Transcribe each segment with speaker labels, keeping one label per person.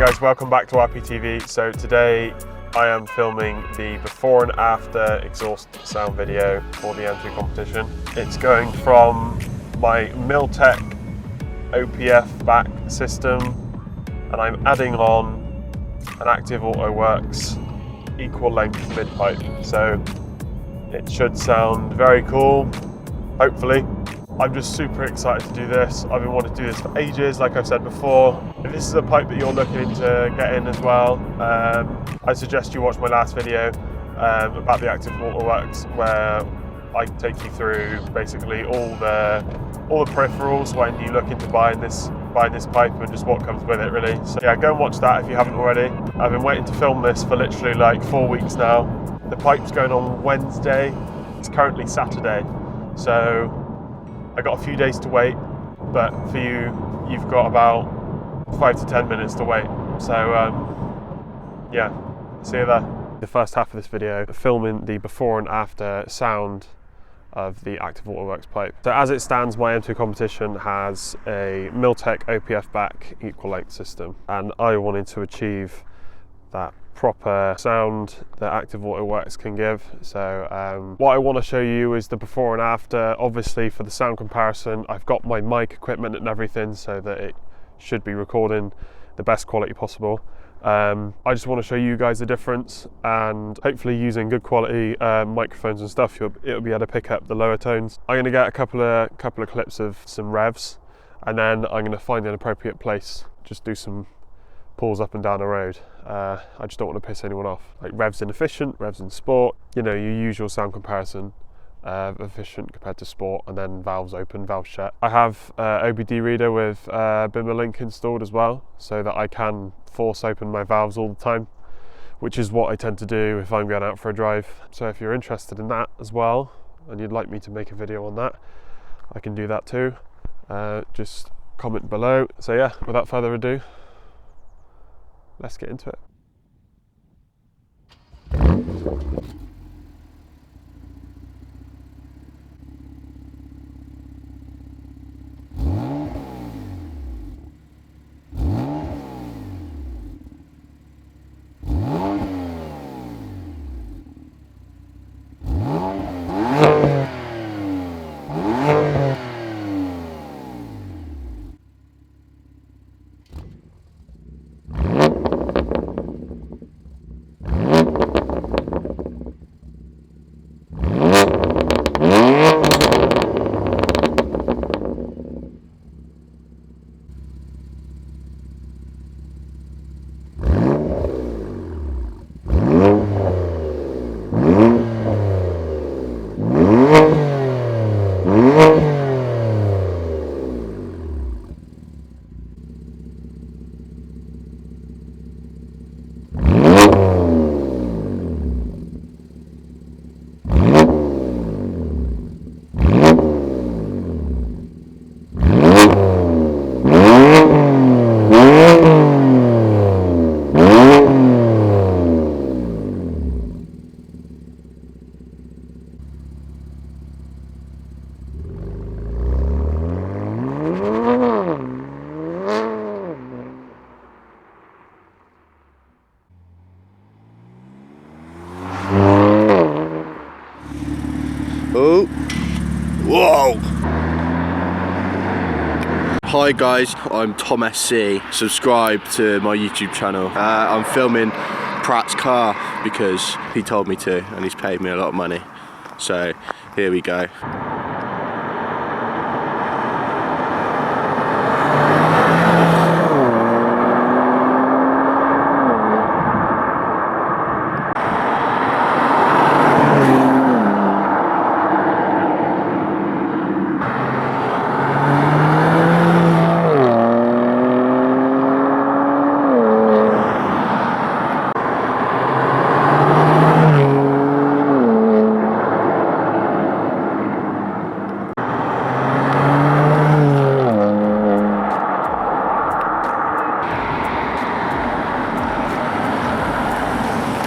Speaker 1: guys, welcome back to RPTV. So today I am filming the before and after exhaust sound video for the M2 Competiton. It's going from my Miltech OPF back system and I'm adding on an Active Autoworks equal length mid pipe. So it should sound very cool, hopefully. I'm just super excited to do this. I've been wanting to do this for ages, like I've said before. If this is a pipe that you're looking to get in as well, I suggest you watch my last video about the Active Autoworks, where I take you through basically all the peripherals when you look into buying this pipe and just what comes with it, really. So yeah, go and watch that if you haven't already. I've been waiting to film this for literally like 4 weeks now. The pipe's going on Wednesday. It's currently Saturday, so I got a few days to wait, but for you, you've got about 5 to 10 minutes to wait. So yeah, see you there. The first half of this video, filming the before and after sound of the Active Autoworks pipe. So as it stands, my M2 Competiton has a Miltech OPF back equal length system, and I wanted to achieve that proper sound that Active Autoworks can give. So what I want to show you is the before and after. Obviously for the sound comparison, I've got my mic equipment and everything so that it should be recording the best quality possible. I just want to show you guys the difference, and hopefully using good quality microphones and stuff, it'll be able to pick up the lower tones. I'm going to get a couple of clips of some revs, and then I'm going to find an appropriate place, just do some pulls up and down the road. I just don't want to piss anyone off. Like revs in efficient, revs in sport, you know, your usual sound comparison, efficient compared to sport, and then valves open, valves shut. I have OBD reader with Bimmer link installed as well, so that I can force open my valves all the time, which is what I tend to do if I'm going out for a drive. So if you're interested in that as well, and you'd like me to make a video on that, I can do that too. Just comment below. So yeah, without further ado, let's get into it.
Speaker 2: Oh, whoa! Hi guys, I'm Tom SC. Subscribe to my YouTube channel. I'm filming Pratt's car because he told me to, and he's paid me a lot of money. So here we go.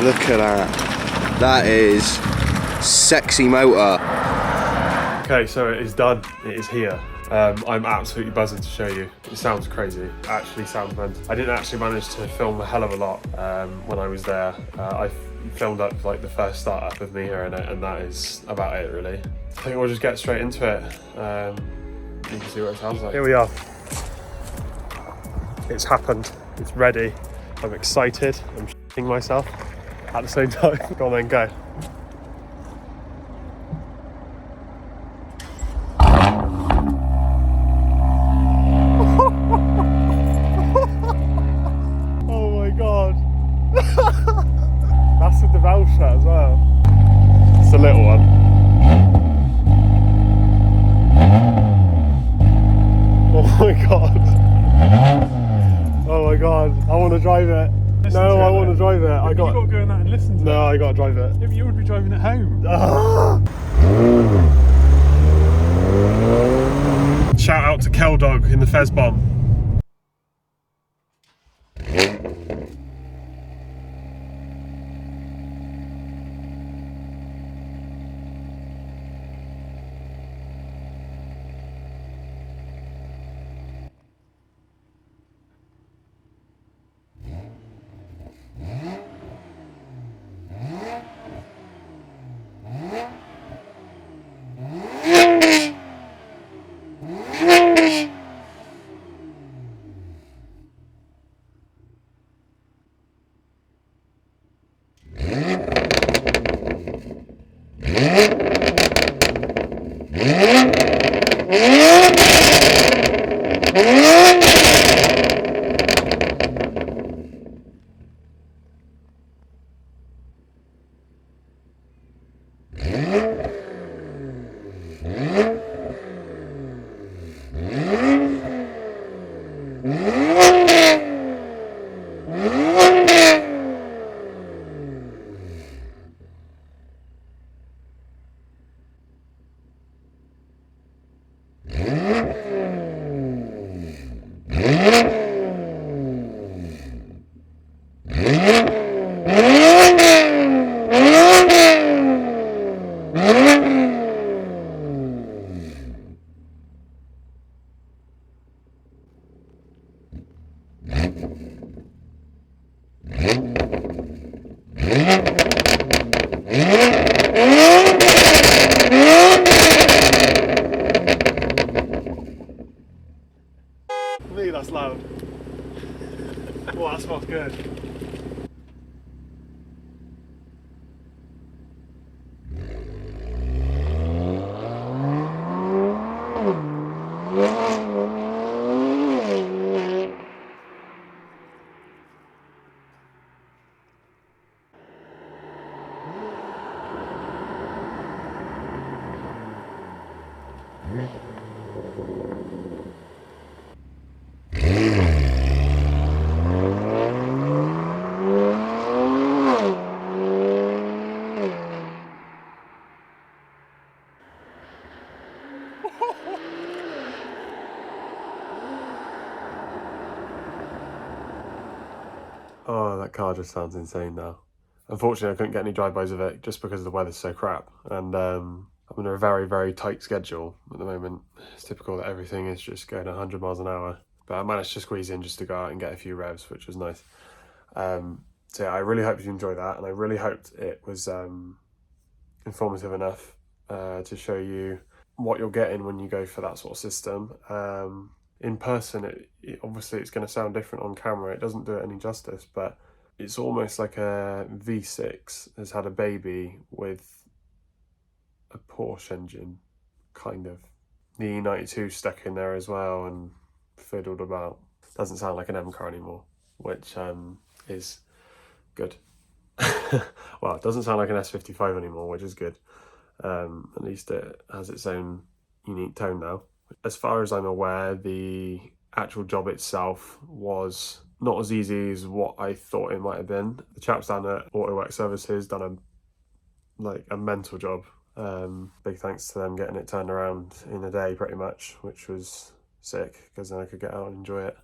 Speaker 2: Look at that. That is sexy motor.
Speaker 1: Okay, so it is done. It is here. I'm absolutely buzzing to show you. It sounds crazy. It actually sounds mental. I didn't actually manage to film a hell of a lot when I was there. I filmed up like the first startup of me here in it, and that is about it really. I think we'll just get straight into it. You can see what it sounds like. Here we are. It's happened. It's ready. I'm excited. I'm shitting myself at the same time. Go on then, go. Oh my god. That's with the valve shut as well. It's a little one. Oh my god. Oh my god. I want to drive it. No, I want to drive it.
Speaker 3: You got to go in that and listen to it.
Speaker 1: No, I got to drive it.
Speaker 3: Yeah, but you would be driving it home.
Speaker 1: Shout out to Kel Dog in the Fez Bomb. Me, that's loud. Oh, that smells good. Oh, that car just sounds insane now. Unfortunately, I couldn't get any drive-bys of it just because the weather's so crap. And I'm under a very, very tight schedule at the moment. It's typical that everything is just going 100 miles an hour. But I managed to squeeze in just to go out and get a few revs, which was nice. So yeah, I really hope you enjoyed that. And I really hoped it was informative enough to show you what you're getting when you go for that sort of system. In person, obviously it's going to sound different on camera. It doesn't do it any justice, but it's almost like a V6 has had a baby with a Porsche engine, kind of. The E92 stuck in there as well and fiddled about. Doesn't sound like an M car anymore, which is good. Well, it doesn't sound like an S55 anymore, which is good. At least it has its own unique tone now. As far as I'm aware, the actual job itself was not as easy as what I thought it might have been. The chaps down at Autoworks Services done a mental job. Big thanks to them getting it turned around in a day pretty much, which was sick because then I could get out and enjoy it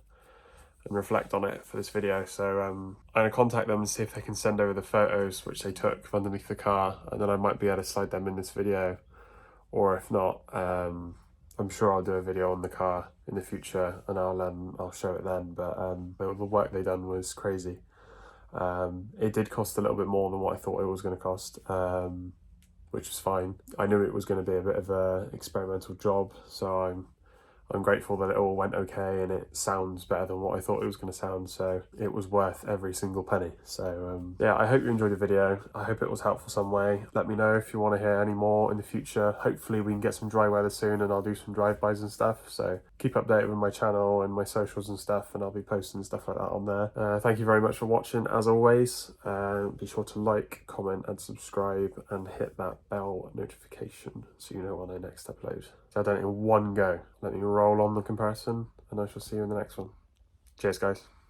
Speaker 1: and reflect on it for this video. So I'm going to contact them and see if they can send over the photos which they took of underneath the car, and then I might be able to slide them in this video, or if not, I'm sure I'll do a video on the car in the future, and I'll show it then. But the work they done was crazy. It did cost a little bit more than what I thought it was going to cost, which is fine. I knew it was going to be a bit of a experimental job, so I'm grateful that it all went okay and it sounds better than what I thought it was going to sound, so it was worth every single penny. So yeah, I hope you enjoyed the video. I hope it was helpful some way. Let me know if you want to hear any more in the future. Hopefully we can get some dry weather soon and I'll do some drive-bys and stuff, so keep updated with my channel and my socials and stuff, and I'll be posting stuff like that on there. Thank you very much for watching as always. Be sure to like, comment and subscribe and hit that bell notification so you know when I next upload. So I've done it in one go. Let me roll on the comparison and I shall see you in the next one. Cheers guys.